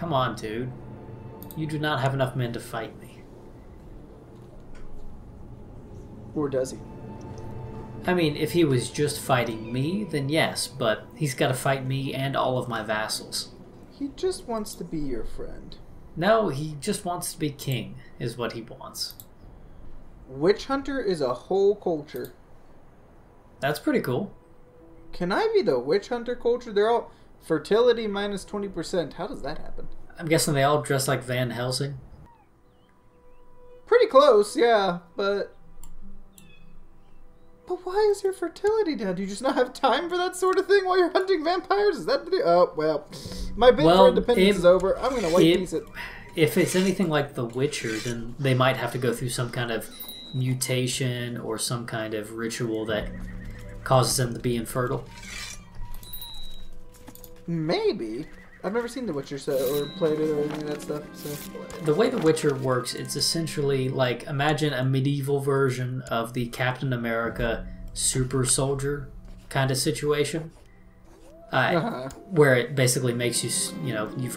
Come on, dude. You do not have enough men to fight me. Or does he? I mean, if he was just fighting me, then yes, but he's got to fight me and all of my vassals. He just wants to be your friend. No, he just wants to be king, is what he wants. Witch hunter is a whole culture. That's pretty cool. Can I be the witch hunter culture? They're all fertility minus 20%. How does that happen? I'm guessing they all dress like Van Helsing. Pretty close, yeah, but why is your fertility down? Do you just not have time for that sort of thing while you're hunting vampires? Is that the deal? Oh, well. My bid for independence is over. I'm going to white piece it. If it's anything like The Witcher, then they might have to go through some kind of mutation or some kind of ritual that causes them to be infertile. Maybe. I've never seen The Witcher or played it or any of that stuff. So. The way The Witcher works, it's essentially like, imagine a medieval version of the Captain America super soldier kind of situation. Where it basically makes you, you know, you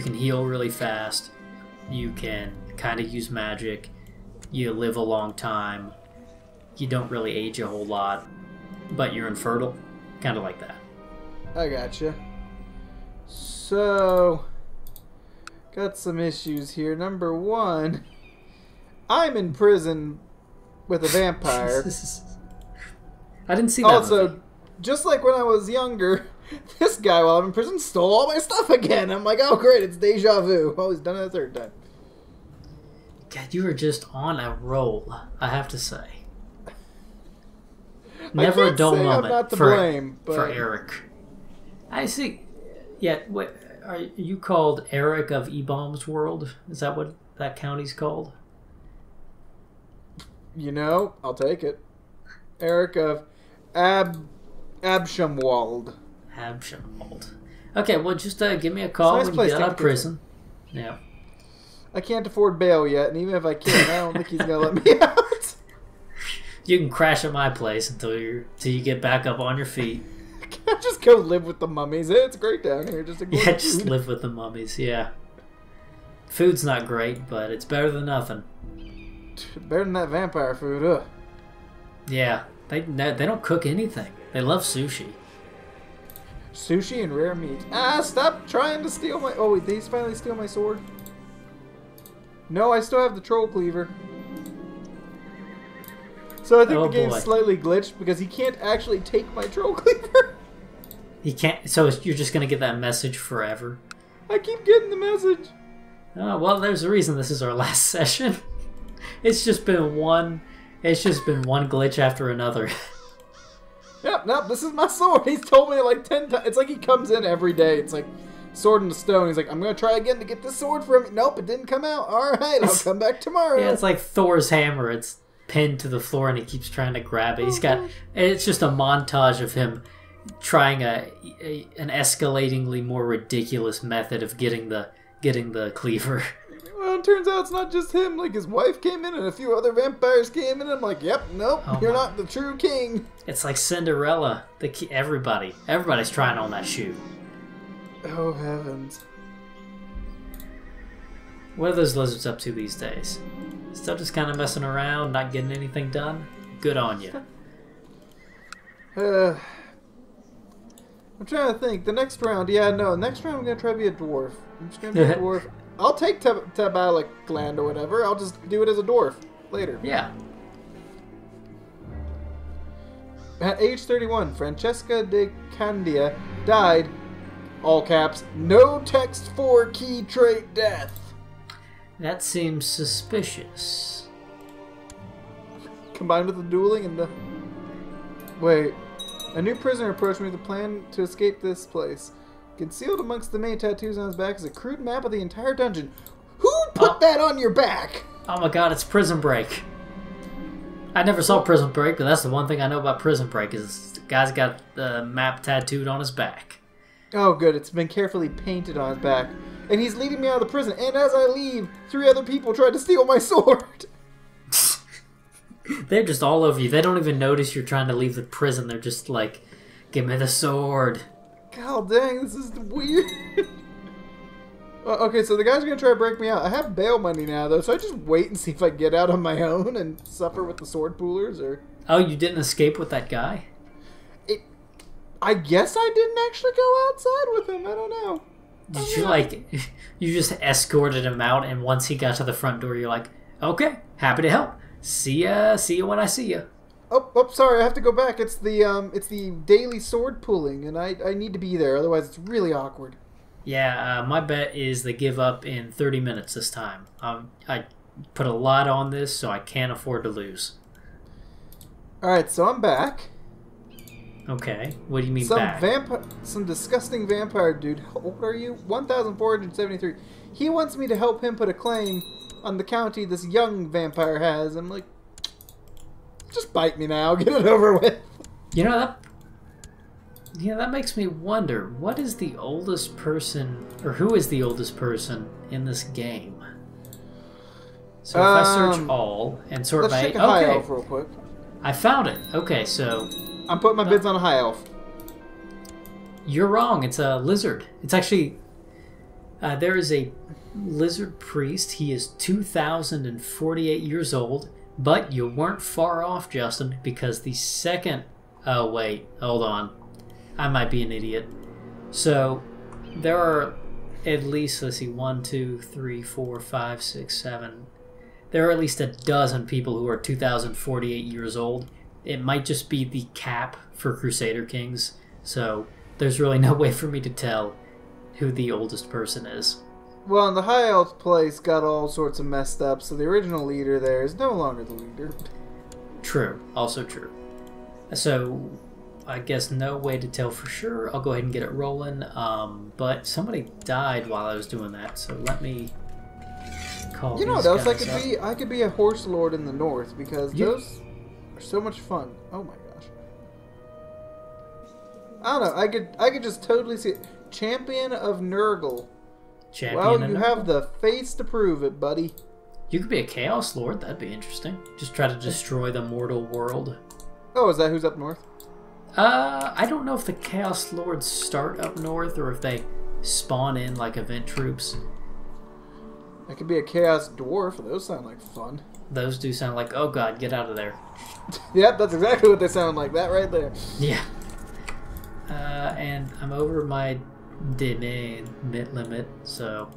can heal really fast, you can kind of use magic, you live a long time, you don't really age a whole lot, but you're infertile. Kind of like that. I gotcha. So, got some issues here. Number one, I'm in prison with a vampire. I didn't see that Also, movie. Just like when I was younger, this guy, while I'm in prison, stole all my stuff again. I'm like, oh great, it's deja vu. Oh, he's done it a third time. God, you were just on a roll, I have to say. Never a dull moment for Eric. I see. Yeah, what, are you called Eric of Ebaum's World? Is that what that county's called? You know, I'll take it. Eric of Abshamwald. Abshamwald. Okay, well, just give me a call when you get out of prison. Yeah. I can't afford bail yet, and even if I can, I don't think he's gonna let me out. You can crash at my place until you get back up on your feet. Can I just go live with the mummies? It's great down here. Just live with the mummies. Yeah. Food's not great, but it's better than nothing. Better than that vampire food. Ugh. Yeah, they don't cook anything. They love sushi. Sushi and rare meat. Ah! Stop trying to steal my. Oh wait, did he finally steal my sword? No, I still have the troll cleaver. So I think the game's slightly glitched because he can't actually take my troll cleaver. He can't. So you're just gonna get that message forever. I keep getting the message. Oh well, there's a reason this is our last session. It's just been one glitch after another. Yep, nope, this is my sword. He's told me it like 10 times. It's like he comes in every day. It's like sword in the stone. He's like, I'm gonna try again to get this sword from me. Nope, it didn't come out. All right, I'll come back tomorrow. Yeah, it's like Thor's hammer. It's pinned to the floor and he keeps trying to grab it. It's just a montage of him trying an escalatingly more ridiculous method of getting the cleaver. Well, it turns out it's not just him. Like, his wife came in and a few other vampires came in. I'm like, yep, nope, you're not the true king. It's like Cinderella. Everybody's trying on that shoe. Oh, heavens. What are those lizards up to these days? Still just kind of messing around, not getting anything done? Good on you. I'm trying to think. The next round, next round I'm going to try to be a dwarf. I'm just going to be a dwarf. I'll take Tabalic land or whatever. I'll just do it as a dwarf later. Yeah. At age 31, Francesca de Candia died, all caps, no text for key trait death. That seems suspicious. Combined with the dueling and the... Wait. A new prisoner approached me with a plan to escape this place. Concealed amongst the many tattoos on his back is a crude map of the entire dungeon. Who put that on your back? Oh my god, it's Prison Break. I never saw Prison Break, but that's the one thing I know about Prison Break is the guy's got the map tattooed on his back. Oh good, it's been carefully painted on his back. And he's leading me out of the prison, and as I leave, 3 other people tried to steal my sword. They're just all over you. They don't even notice you're trying to leave the prison. They're just like, give me the sword. God dang, this is weird. Okay, so the guy's gonna try to break me out. I have bail money now, though, so I just wait and see if I get out on my own and suffer with the sword poolers, or... Oh, you didn't escape with that guy? I guess I didn't actually go outside with him. I don't know. Did you, like... You just escorted him out, and once he got to the front door, you're like, okay, happy to help. See ya when I see ya. Oh, sorry, I have to go back. It's the daily sword pulling, and I need to be there, otherwise it's really awkward. Yeah, my bet is they give up in 30 minutes this time. I put a lot on this, so I can't afford to lose. Alright, so I'm back. Okay, what do you mean back? Some disgusting vampire dude. How old are you? 1,473. He wants me to help him put a claim on the county this young vampire has. I'm like, just bite me now. Get it over with. You know, that makes me wonder, what is the oldest person, or who is the oldest person in this game? So if I search all and sort by... Let's check a high elf real quick. I found it. Okay, so... I'm putting my bids on a high elf. You're wrong. It's a lizard. It's actually... there is a lizard priest. He is 2,048 years old. But you weren't far off, Justin, because the second... Oh, wait. Hold on. I might be an idiot. So, there are at least, let's see, 1, 2, 3, 4, 5, 6, 7... There are at least a dozen people who are 2,048 years old. It might just be the cap for Crusader Kings, so there's really no way for me to tell who the oldest person is. Well, and the High Elf place got all sorts of messed up, so the original leader there is no longer the leader. True. Also true. So, I guess no way to tell for sure. I'll go ahead and get it rolling. But somebody died while I was doing that, so let me... You know what else I could be? I could be a horse lord in the north, because those are so much fun. Oh my gosh. I don't know. I could just totally see it. Champion of Nurgle. Well, you have the face to prove it, buddy. You could be a Chaos Lord. That'd be interesting. Just try to destroy the mortal world. Oh, is that who's up north? I don't know if the Chaos Lords start up north or if they spawn in like event troops. I could be a Chaos Dwarf. Those sound like fun. Those do sound like, oh god, get out of there. Yep, that's exactly what they sound like. That right there. Yeah. And I'm over my domain limit, so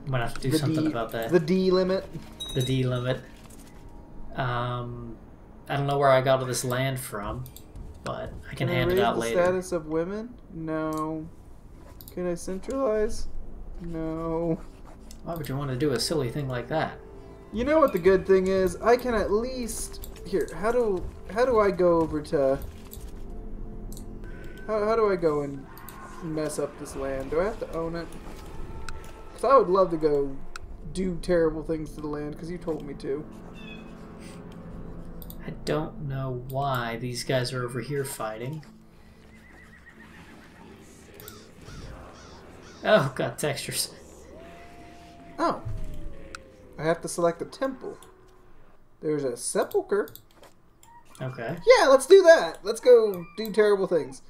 I'm gonna have to do something about that. The D limit. The D limit. I don't know where I got all this land from, but I can hand it out later. The status of women? No. Can I centralize? No. Why would you want to do a silly thing like that? You know what the good thing is? I can at least... Here, how do I go over to... How do I go and mess up this land? Do I have to own it? Because I would love to go do terrible things to the land, because you told me to. I don't know why these guys are over here fighting. Oh, got textures. Oh. I have to select a temple. There's a sepulcher. Okay. Yeah, let's do that. Let's go do terrible things.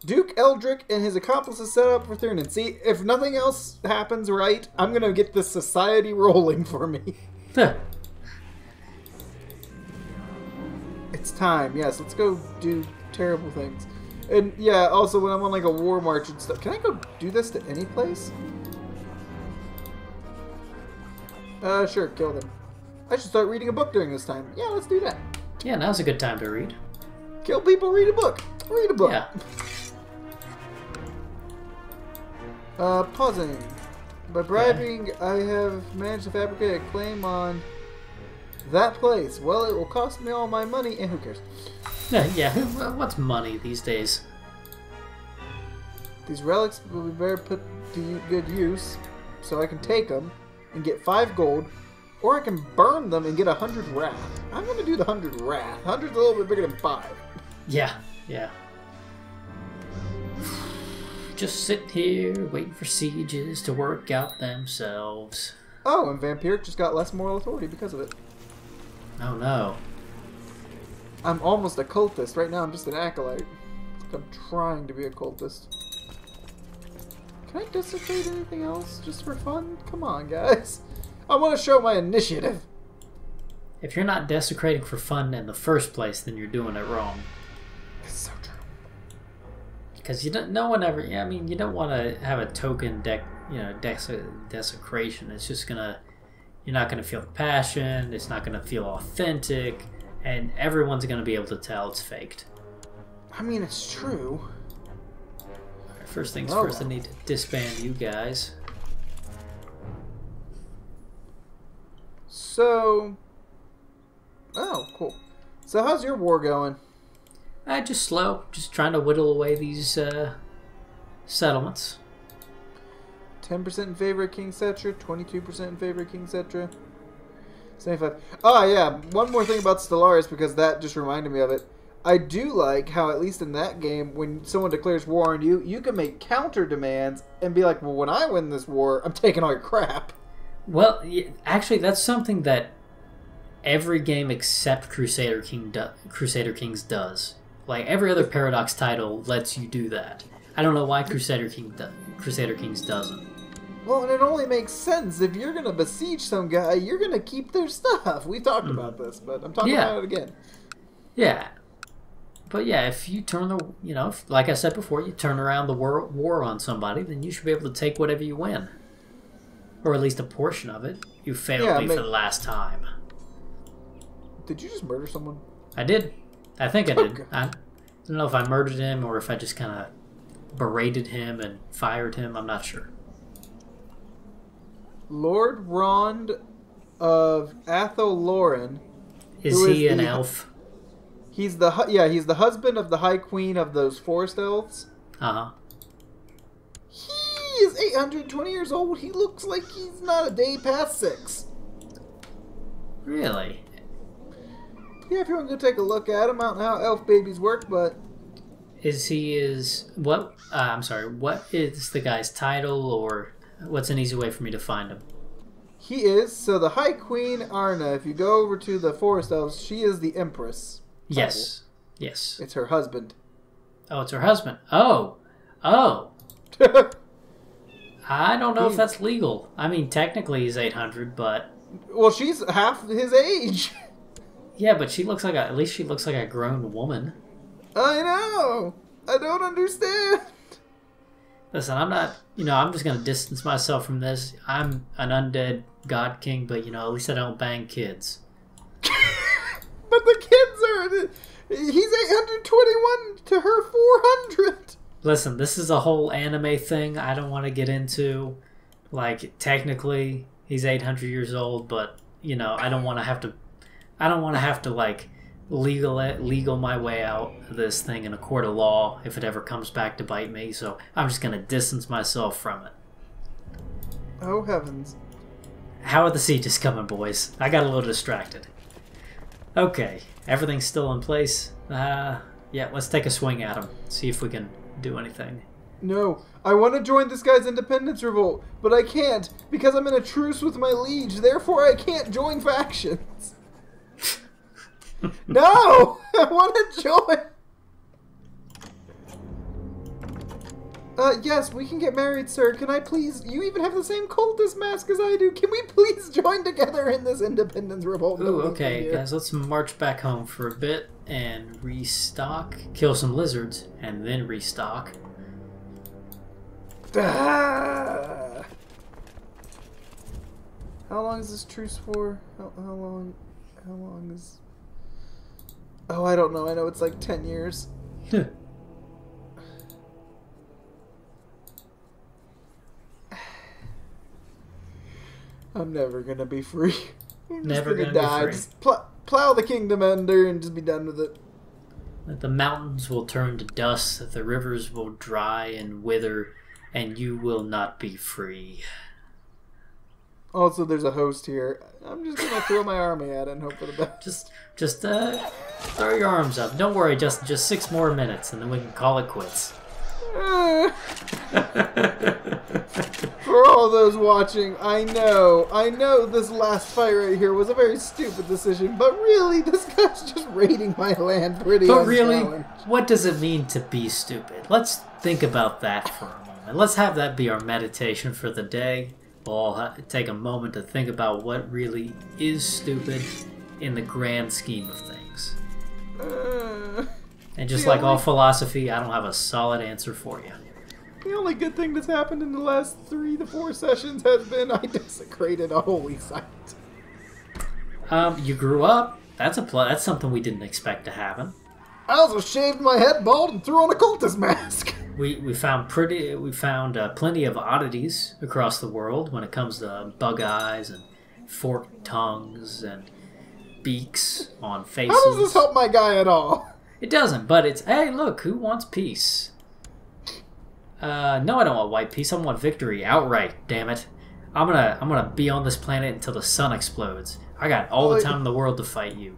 Duke Eldrick and his accomplices set up for Thurnan. See, if nothing else happens right, I'm going to get this society rolling for me. It's time. Yes, let's go do terrible things. And yeah, also when I'm on like a war march and stuff, can I go do this to any place? Sure, kill them. I should start reading a book during this time. Yeah, let's do that. Yeah, now's a good time to read. Kill people, read a book. Read a book. Yeah. Pausing. By bribing, I have managed to fabricate a claim on that place. Well, it will cost me all my money, and who cares? Yeah, what's money these days? These relics will be better put to good use, so I can take them and get 5 gold, or I can burn them and get 100 wrath. I'm going to do the 100 wrath. 100's a little bit bigger than 5. Yeah. Just sitting here waiting for sieges to work out themselves. Oh, and Vampiric just got less moral authority because of it. Oh no. I'm almost a cultist. Right now I'm just an acolyte. I'm trying to be a cultist. Can I desecrate anything else just for fun? Come on, guys. I want to show my initiative. If you're not desecrating for fun in the first place, then you're doing it wrong. It's so true. Because you don't. No one ever. I mean, you don't want to have a token desecration. It's just gonna. You're not gonna feel the passion. It's not gonna feel authentic, and everyone's gonna be able to tell it's faked. I mean, it's true. Right, first things first, I need to disband you guys. So. Oh, cool. So how's your war going? Just slow. Just trying to whittle away these settlements. 10% in favor of King Cetra, 22% in favor of King Cetra, 75. Oh, yeah. One more thing about Stellaris, because that just reminded me of it. I do like how, at least in that game, when someone declares war on you, you can make counter demands and be like, well, when I win this war, I'm taking all your crap. Well, actually, that's something that every game except Crusader Kings does. Like, every other Paradox title lets you do that. I don't know why Crusader Kings doesn't. Well, and it only makes sense. If you're going to besiege some guy, you're going to keep their stuff. We talked about this, but I'm talking about it again. Yeah. But yeah, if you turn the, like I said before, you turn around the war on somebody, then you should be able to take whatever you win. Or at least a portion of it. You failed me for the last time. Did you just murder someone? I did. I think I did. I don't know if I murdered him or if I just kind of berated him and fired him. I'm not sure. Lord Rond of Atholoran. Is he an elf? He's the husband of the High Queen of those forest elves. Uh-huh. He is 820 years old. He looks like he's not a day past 6. Really? Yeah, if you want to go take a look at him, I don't know how elf babies work, but... What is the guy's title, or what's an easy way for me to find him? He is, so the High Queen Arna, if you go over to the Forest Elves, she is the Empress. Yes. Yes. It's her husband. Oh, it's her husband. Oh. I don't know if that's legal. I mean, technically he's 800, but... Well, she's half his age. Yeah, but at least she looks like a grown woman. I know. I don't understand. Listen, I'm not, I'm just going to distance myself from this. I'm an undead god king, but, at least I don't bang kids. But the kids are... He's 821 to her 400. Listen, this is a whole anime thing I don't want to get into. Like, technically, he's 800 years old, but, I don't want to have to, like, legal my way out of this thing in a court of law if it ever comes back to bite me, so I'm just going to distance myself from it. Oh, heavens. How are the sieges coming, boys? I got a little distracted. Okay, everything's still in place. Yeah, let's take a swing at him. See if we can do anything. No, I want to join this guy's independence revolt, but I can't because I'm in a truce with my liege. Therefore, I can't join factions. No! I want to join! Yes, we can get married, sir. Can I please... You even have the same cultist mask as I do. Can we please join together in this independence revolt? Ooh, okay, guys, let's march back home for a bit and restock. Kill some lizards, and then restock. Ah! How long is this truce for? How long is... Oh, I don't know. I know it's like 10 years. I'm never gonna be free. I'm never gonna die. Be free. Just plow the kingdom under and just be done with it. The mountains will turn to dust, the rivers will dry and wither, and you will not be free. Also, there's a host here. I'm just gonna throw my army at it and hope for the best. Just throw your arms up. Don't worry, just 6 more minutes, and then we can call it quits. For all those watching, I know this last fight right here was a very stupid decision, but really, this guy's just raiding my land pretty unchallenged. But really, what does it mean to be stupid? Let's think about that for a moment. And let's have that be our meditation for the day. We'll all take a moment to think about what really is stupid in the grand scheme of things. And just like all philosophy, I don't have a solid answer for you. The only good thing that's happened in the last 3 to 4 sessions has been I desecrated a holy site. You grew up. That's something we didn't expect to happen. I also shaved my head bald and threw on a cultist mask. We found plenty of oddities across the world when it comes to bug eyes and forked tongues and beaks on faces. How does this help my guy at all? It doesn't, but it's, hey, look, who wants peace? No, I don't want white peace. I want victory outright. Damn it! I'm gonna be on this planet until the sun explodes. I got all the time in the world to fight you.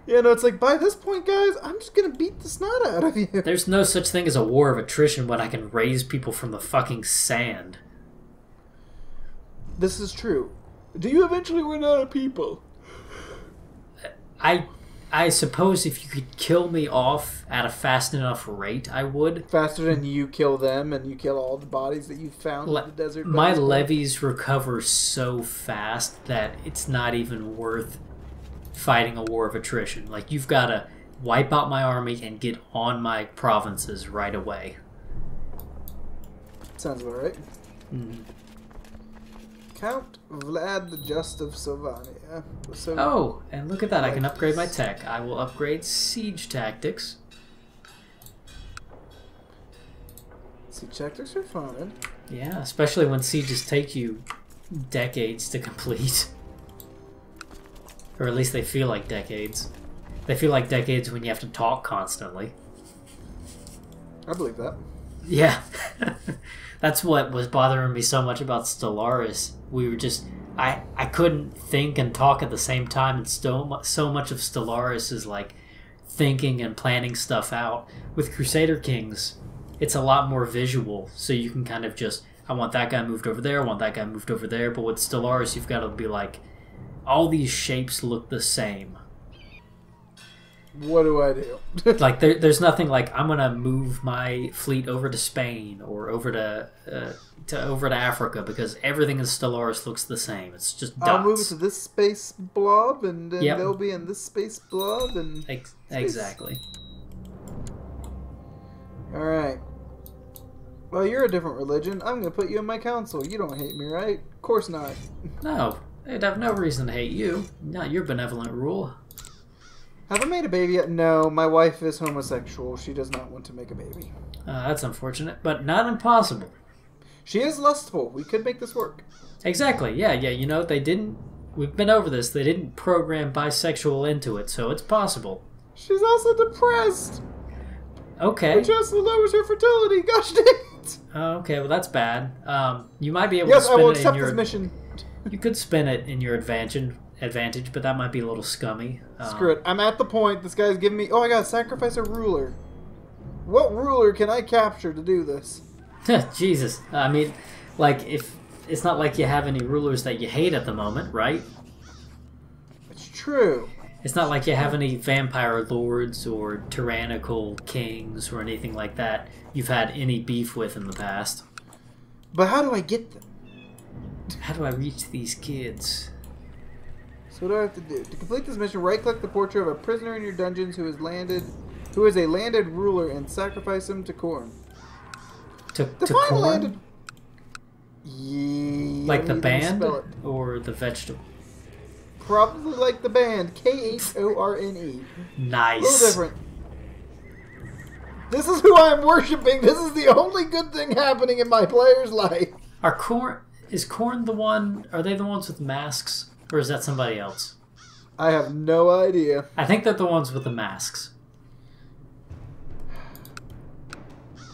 Yeah, no, it's like, by this point, guys, I'm just gonna beat the snot out of you. There's no such thing as a war of attrition when I can raise people from the fucking sand. This is true. Do you eventually run out of people? I suppose if you could kill me off at a fast enough rate, I would. Faster than you kill them and you kill all the bodies that you found in the desert. My levies recover so fast that it's not even worth fighting a war of attrition. Like, you've got to wipe out my army and get on my provinces right away. Sounds about right. Mm-hmm. Count Vlad the Just of Sylvania. Oh, and look at that. I can upgrade my tech. I will upgrade siege tactics. Siege tactics are fun. Yeah, especially when sieges take you decades to complete. Or at least they feel like decades. They feel like decades when you have to talk constantly. I believe that. Yeah. That's what was bothering me so much about Stellaris. We were just... I couldn't think and talk at the same time, and so much of Stellaris is like thinking and planning stuff out. With Crusader Kings, it's a lot more visual, so you can kind of just, I want that guy moved over there, I want that guy moved over there, but with Stellaris you've got to be like, all these shapes look the same. What do I do? Like, there's nothing like, I'm going to move my fleet over to Spain or over to Africa, because everything in Stellaris looks the same. It's just dots. I'll move it to this space blob, and then they'll be in this space blob, and... Exactly. Alright. Well, you're a different religion. I'm going to put you in my council. You don't hate me, right? Of course not. No. They'd have no reason to hate you. Not your benevolent rule. Have I made a baby yet? No, my wife is homosexual. She does not want to make a baby. That's unfortunate, but not impossible. She is lustful. We could make this work. Exactly, yeah, you know, they didn't... We've been over this. They didn't program bisexual into it, so it's possible. She's also depressed. Okay. Which also lowers her fertility. Gosh dang it. Okay, well, that's bad. You might be able to spin it in your... Yes, I will accept this mission. You could spin it in your advantage, but that might be a little scummy. Screw it. I'm at the point. This guy's giving me... Oh, I gotta sacrifice a ruler. What ruler can I capture to do this? Jesus. I mean, like, if it's not like you have any rulers that you hate at the moment, right? It's true. It's not like you have any vampire lords or tyrannical kings or anything like that you've had any beef with in the past. But how do I get them? How do I reach these kids? So what do I have to do? To complete this mission, right-click the portrait of a prisoner in your dungeons who is a landed ruler, and sacrifice him to Khorne. To Khorne? Yeah, like the band or the vegetable? Probably like the band. Khorne. Nice. A little different. This is who I'm worshipping. This is the only good thing happening in my player's life. Is Khorne the one? Are they the ones with masks? Or is that somebody else? I have no idea. I think they're the ones with the masks.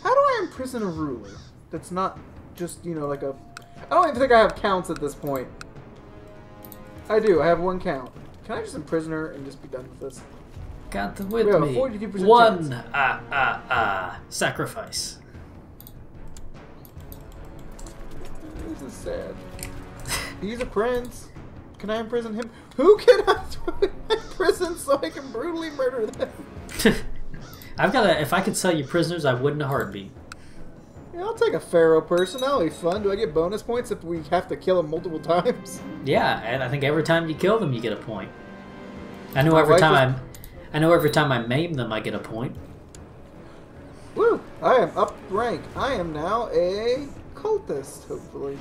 How do I imprison a ruler? That's not just, you know, like a... I don't even think I have counts at this point. I do. I have one count. Can I just imprison her and just be done with this? Got the with me. Me. 42% One. Chance. Sacrifice. This is sad. He's a prince. Can I imprison him? Who can I throw in prison so I can brutally murder them? I've got if I could sell you prisoners, I would in a heartbeat. Yeah, I'll take a pharaoh person. That'll be fun. Do I get bonus points if we have to kill him multiple times? Yeah, and I think every time you kill them, you get a point. I know every time I maim them, I get a point. Woo! I am up rank. I am now a cultist, hopefully.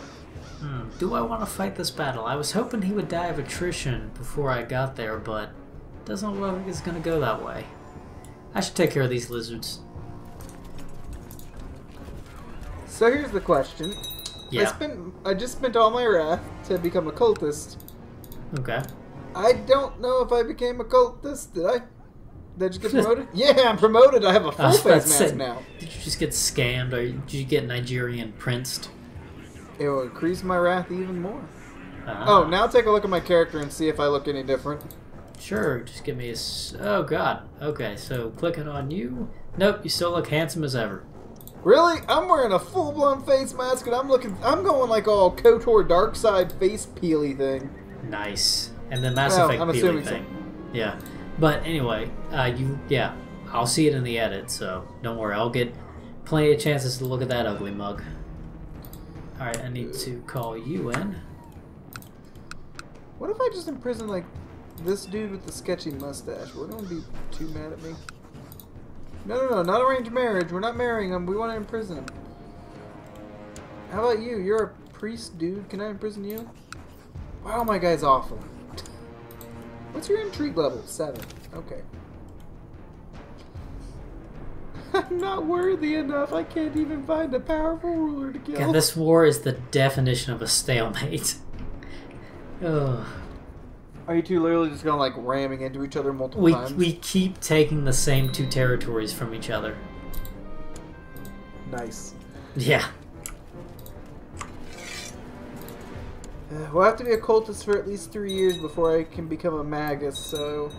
Do I want to fight this battle? I was hoping he would die of attrition before I got there, but it doesn't look like it's going to go that way. I should take care of these lizards. So here's the question. Yeah. I just spent all my wrath to become a cultist. Okay. I don't know if I became a cultist. Did I? Did I just get promoted? Yeah, I'm promoted. I have a full face mask now. Did you just get scammed, or did you get Nigerian princed? It will increase my wrath even more. Oh, now take a look at my character and see if I look any different. Sure, just give me a... Oh, God. Okay, so clicking on you. Nope, you still look handsome as ever. Really? I'm wearing a full-blown face mask and I'm going like all KOTOR dark side face peely thing. Nice. And then Mass Effect peely thing. So. Yeah. But anyway, I'll see it in the edit, so don't worry. I'll get plenty of chances to look at that ugly mug. Alright, I need to call you in. What if I just imprison, like, this dude with the sketchy mustache? We're going to be too mad at me. No, not arranged marriage. We're not marrying him. We want to imprison him. How about you? You're a priest, dude. Can I imprison you? Wow, my guy's awful. What's your intrigue level? 7. Okay. I'm not worthy enough. I can't even find a powerful ruler to kill. God, this war is the definition of a stalemate. Ugh. Are you two literally just going like ramming into each other multiple times? We keep taking the same 2 territories from each other. Nice. Yeah. We'll have to be a cultist for at least 3 years before I can become a magus, so...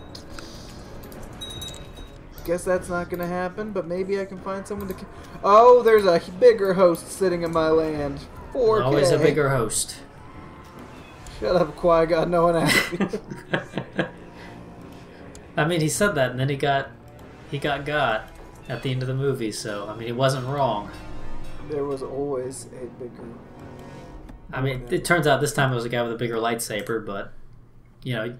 Guess that's not gonna happen, but maybe I can find someone to... Oh, there's a bigger host sitting in my land. 4K. Always a bigger host. Shut up, Qui-Gon. No one asked me. I mean, he said that, and then he got at the end of the movie, so, I mean, he wasn't wrong. There was always a bigger... I mean, it turns out this time it was a guy with a bigger lightsaber, but, you know,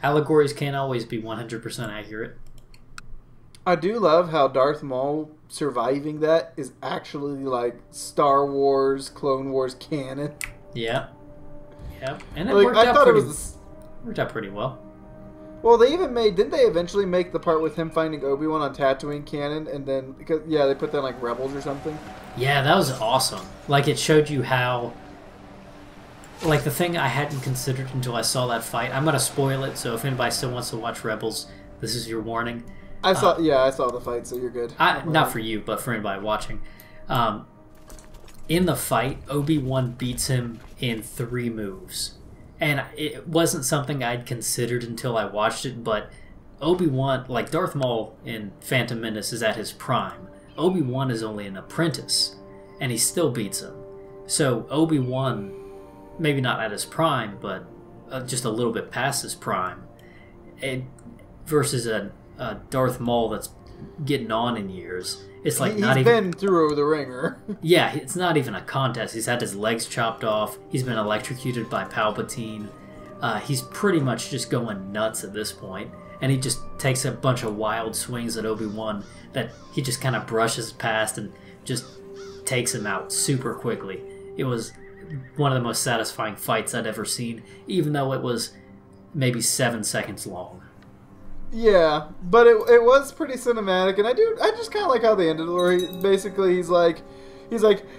allegories can't always be 100% accurate. I do love how Darth Maul surviving that is actually like Star Wars, Clone Wars canon. Yeah. Yeah. And it like, worked out pretty well. Well, they even didn't they eventually make the part with him finding Obi-Wan on Tatooine canon, and then, because they put that in like Rebels or something? Yeah, that was awesome. Like, it showed you how, like, the thing I hadn't considered until I saw that fight. I'm going to spoil it, so if anybody still wants to watch Rebels, this is your warning. I saw the fight, so you're good. Not for you, but for anybody watching. In the fight, Obi-Wan beats him in 3 moves. And it wasn't something I'd considered until I watched it, but Obi-Wan, like Darth Maul in Phantom Menace, is at his prime. Obi-Wan is only an apprentice, and he still beats him. So Obi-Wan, maybe not at his prime, but just a little bit past his prime, versus a Darth Maul that's getting on in years. It's like he's been through the ringer. Yeah, it's not even a contest. He's had his legs chopped off. He's been electrocuted by Palpatine. He's pretty much just going nuts at this point. And he just takes a bunch of wild swings at Obi-Wan that he just kind of brushes past and just takes him out super quickly. It was one of the most satisfying fights I'd ever seen, even though it was maybe 7 seconds long. Yeah, but it was pretty cinematic, and I just kind of like how they ended it, where he's like,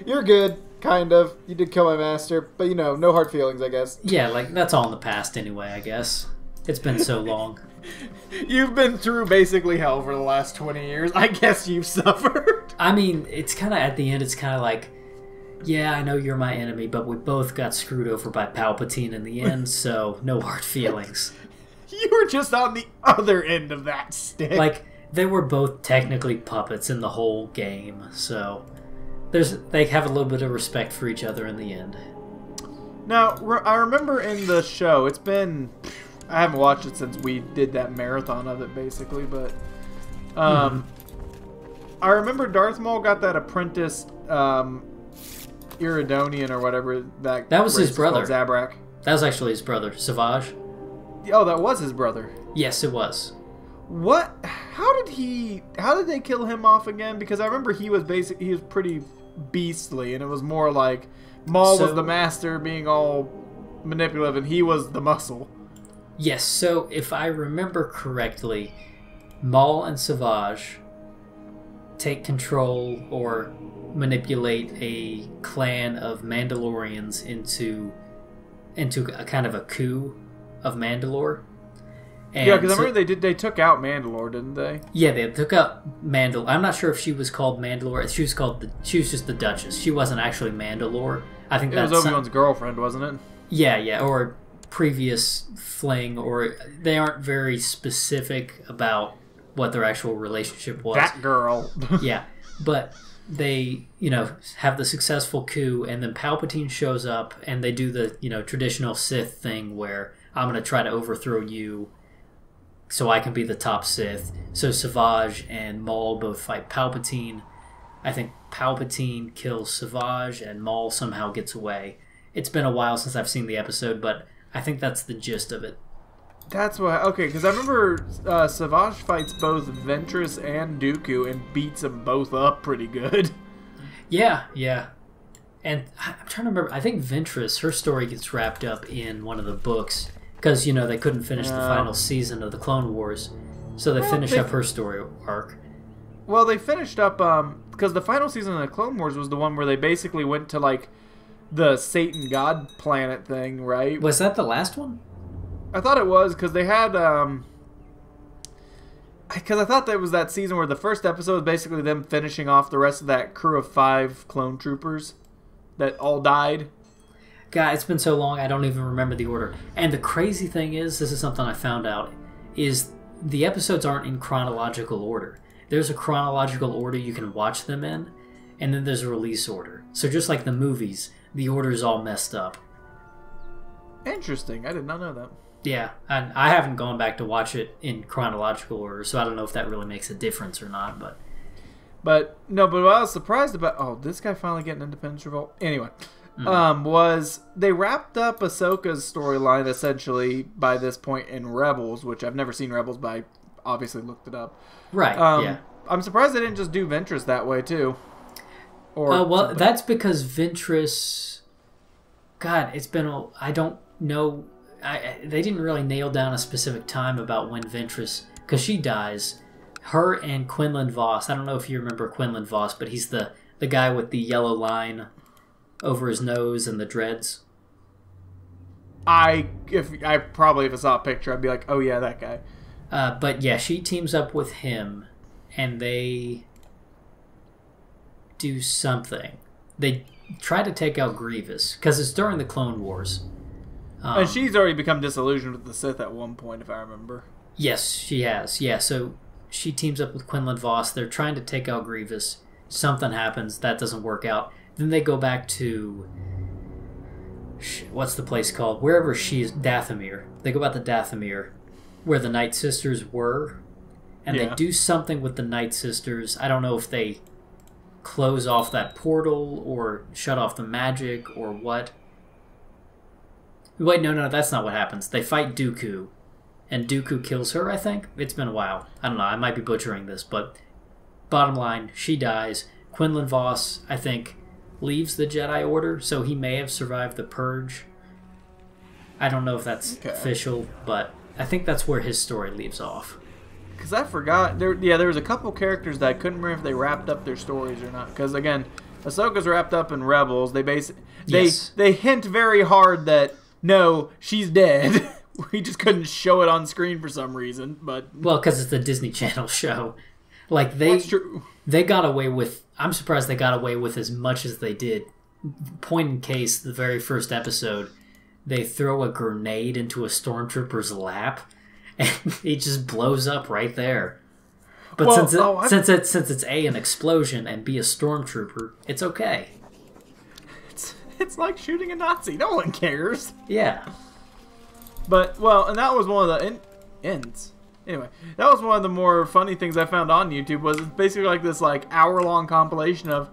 you're good, kind of. You did kill my master, but no hard feelings, I guess. Yeah, like that's all in the past anyway, I guess. It's been so long. You've been through basically hell for the last 20 years. I guess you've suffered. I mean, it's kind of at the end. It's kind of like, yeah, I know you're my enemy, but we both got screwed over by Palpatine in the end, so no hard feelings. You were just on the other end of that stick. Like, they were both technically puppets in the whole game, so they have a little bit of respect for each other in the end. Now, I remember in the show, I haven't watched it since we did that marathon of it, basically, but I I remember Darth Maul got that apprentice, Iridonian or whatever that was his brother. Zabrak. That was actually his brother, Savage. Oh, that was his brother. Yes, it was. What? How did they kill him off again? Because I remember he was pretty beastly, and it was more like Maul was the master, being all manipulative, and he was the muscle. Yes. So if I remember correctly, Maul and Savage take control or manipulate a clan of Mandalorians into a kind of a coup of Mandalore. And yeah, because I remember they took out Mandalore, didn't they? Yeah, they took out Mandalore. I'm not sure if she was called Mandalore. She was just the Duchess. She wasn't actually Mandalore. I think it was Obi-Wan's girlfriend, wasn't it? Yeah, or previous fling, or they aren't very specific about what their actual relationship was. That girl. Yeah, but they, have the successful coup, and then Palpatine shows up, and they do the, traditional Sith thing where I'm going to try to overthrow you so I can be the top Sith. So Savage and Maul both fight Palpatine. I think Palpatine kills Savage, and Maul somehow gets away. It's been a while since I've seen the episode, but I think that's the gist of it. That's why. Okay, because I remember Savage fights both Ventress and Dooku and beats them both up pretty good. Yeah. And I'm trying to remember. I think Ventress, her story gets wrapped up in one of the books because they couldn't finish the final season of the Clone Wars, so they finished up her story arc. Well, they finished up because the final season of the Clone Wars was the one where they basically went to like the Satan God planet thing, right? Was that the last one? I thought it was, because they had, because I thought that was that season where the first episode was basically them finishing off the rest of that crew of 5 clone troopers that all died. God, it's been so long, I don't even remember the order. And the crazy thing is, this is something I found out, is the episodes aren't in chronological order. There's a chronological order you can watch them in, and then there's a release order. So just like the movies, the order's all messed up. Interesting. I did not know that. Yeah, and I haven't gone back to watch it in chronological order, so I don't know if that really makes a difference or not. But what I was surprised about, this guy finally getting Independence Revolt. Anyway, was they wrapped up Ahsoka's storyline essentially by this point in Rebels, which I've never seen Rebels, but I obviously looked it up. Right. Yeah. I'm surprised they didn't just do Ventress that way too. Well, that's because Ventress. God, it's been. I don't know. They didn't really nail down a specific time about when Ventress, because she dies. Her and Quinlan Voss. I don't know if you remember Quinlan Voss, but he's the guy with the yellow line over his nose and the dreads. If I saw a picture, I'd be like, oh yeah, that guy. But yeah, she teams up with him, and they do something. They try to take out Grievous, because it's during the Clone Wars. And she's already become disillusioned with the Sith at one point, if I remember. Yes, she has. Yeah, so she teams up with Quinlan Voss. They're trying to take out Grievous. Something happens. That doesn't work out. Then they go back to... what's the place called? Wherever she is, Dathomir. They go back to Dathomir, where the Night Sisters were. And they do something with the Night Sisters. I don't know if they close off that portal or shut off the magic or what. Wait, no, that's not what happens. They fight Dooku, and Dooku kills her, I think. It's been a while. I don't know, I might be butchering this, but bottom line, she dies. Quinlan Voss, I think, leaves the Jedi Order, so he may have survived the Purge. I don't know if that's official, but I think that's where his story leaves off. Because I forgot, there was a couple characters that I couldn't remember if they wrapped up their stories or not. Because again, Ahsoka's wrapped up in Rebels. They hint very hard that no, she's dead. We just couldn't show it on screen for some reason, but because it's a Disney Channel show. Like that's true. They got away with. I'm surprised they got away with as much as they did. Point in case, the very first episode, they throw a grenade into a stormtrooper's lap, and it just blows up right there. But since it's A, an explosion, and B, a stormtrooper, it's okay. It's like shooting a Nazi. No one cares. Yeah. But, and that was one of the ends. Anyway, that was one of the more funny things I found on YouTube. Was it's basically like this like hour-long compilation of.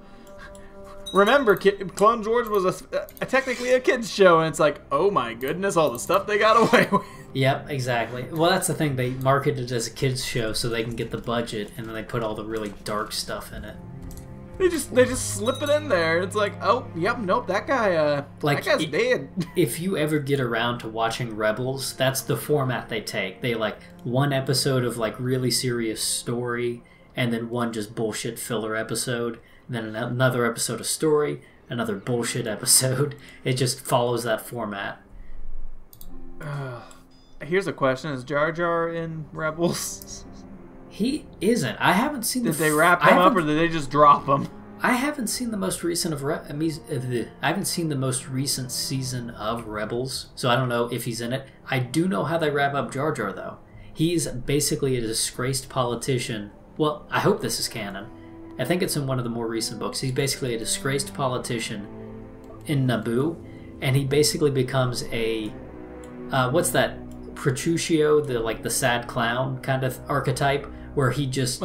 Remember, Clone Wars was technically a kids show, and it's like, oh my goodness, all the stuff they got away with. Yep, exactly. Well, that's the thing. They market it as a kids show so they can get the budget, and then they put all the really dark stuff in it. They just slip it in there. It's like, oh, yep, nope, that guy's dead. If you ever get around to watching Rebels, that's the format they take. They like one episode of like really serious story, and then one just bullshit filler episode, and then another episode of story, another bullshit episode. It just follows that format. Here's a question: is Jar Jar in Rebels? He isn't. I haven't seen. Did they wrap him up, or did they just drop him? I haven't seen the most recent of. I haven't seen the most recent season of Rebels, so I don't know if he's in it. I do know how they wrap up Jar Jar, though. He's basically a disgraced politician. Well, I hope this is canon. I think it's in one of the more recent books. He's basically a disgraced politician in Naboo, and he basically becomes a what's that? Petruchio, the sad clown kind of archetype, where he just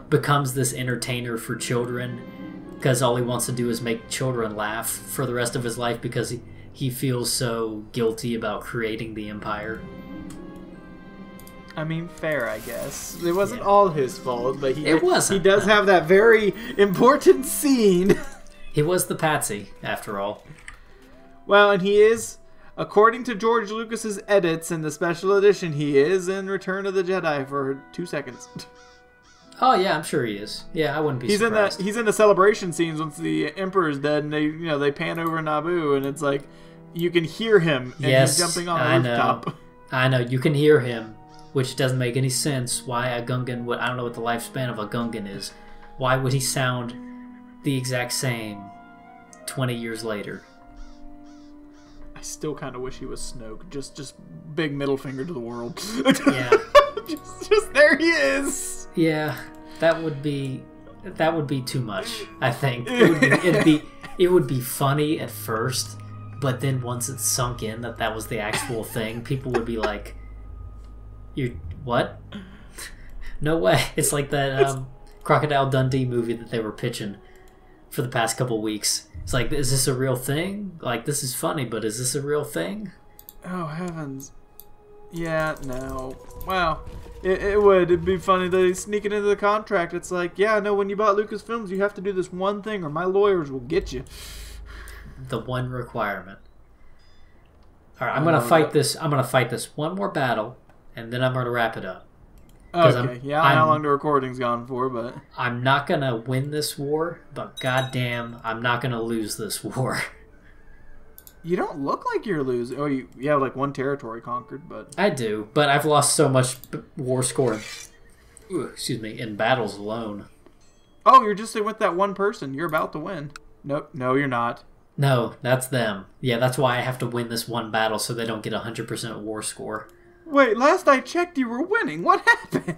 becomes this entertainer for children because all he wants to do is make children laugh for the rest of his life because he feels so guilty about creating the Empire. I mean, fair, I guess. It wasn't all his fault, but he does have that very important scene. He was the patsy, after all. Well, and he is, according to George Lucas's edits in the special edition, he is in Return of the Jedi for 2 seconds. Oh yeah, I'm sure he is. Yeah, I wouldn't be surprised. He's in the celebration scenes once the Emperor's dead, and they pan over Naboo, and it's like you can hear him, and he's jumping on a rooftop. I know, you can hear him, which doesn't make any sense. Why a Gungan would? I don't know what the lifespan of a Gungan is. Why would he sound the exact same 20 years later? I still kind of wish he was Snoke. Just big middle finger to the world. Yeah. just there he is. Yeah, that would be too much. I think it would be funny at first, but then once it's sunk in that was the actual thing, people would be like, "You what? No way!" It's like that Crocodile Dundee movie that they were pitching for the past couple weeks. It's like, is this a real thing? Like, this is funny, but is this a real thing? Oh, heavens. Yeah, no. Wow. It'd be funny that they sneak it into the contract. It's like, yeah, no, when you bought Lucasfilms, you have to do this one thing or my lawyers will get you. The one requirement. Alright, I'm gonna fight this one more battle, and then I'm gonna wrap it up. Okay, yeah, I don't know how long the recording's gone for, but... I'm not gonna win this war, but goddamn, I'm not gonna lose this war. You don't look like you're losing. Oh, you have like one territory conquered, but... I do, but I've lost so much war score, excuse me, in battles alone. Oh, you're just with that one person. You're about to win. No, you're not. No, that's them. Yeah, that's why I have to win this one battle so they don't get 100% war score. Wait, last I checked, you were winning. What happened?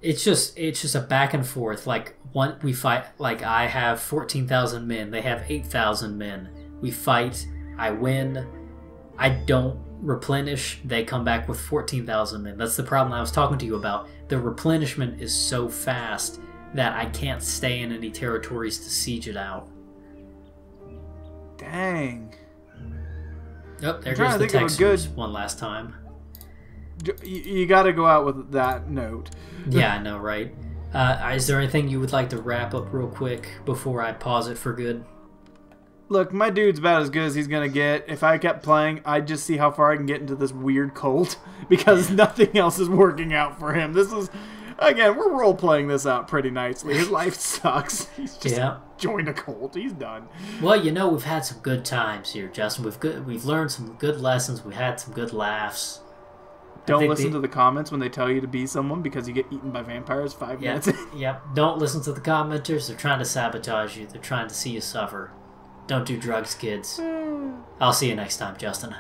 It's just a back and forth. Like, we fight. Like, I have 14,000 men. They have 8,000 men. We fight. I win. I don't replenish. They come back with 14,000 men. That's the problem I was talking to you about. The replenishment is so fast that I can't stay in any territories to siege it out. Dang. Oh, there goes the Texans one last time. You got to go out with that note. Yeah, I know, right? Is there anything you would like to wrap up real quick before I pause it for good? Look, my dude's about as good as he's going to get. If I kept playing, I'd just see how far I can get into this weird cult because nothing else is working out for him. This is, again, we're role-playing this out pretty nicely. His life sucks. He's just joined a cult. He's done. Well, we've had some good times here, Justin. We've learned some good lessons. We had some good laughs. Don't listen to the comments when they tell you to be someone because you get eaten by vampires 5 minutes in. Yep. Don't listen to the commenters. They're trying to sabotage you. They're trying to see you suffer. Don't do drugs, kids. I'll see you next time, Justin.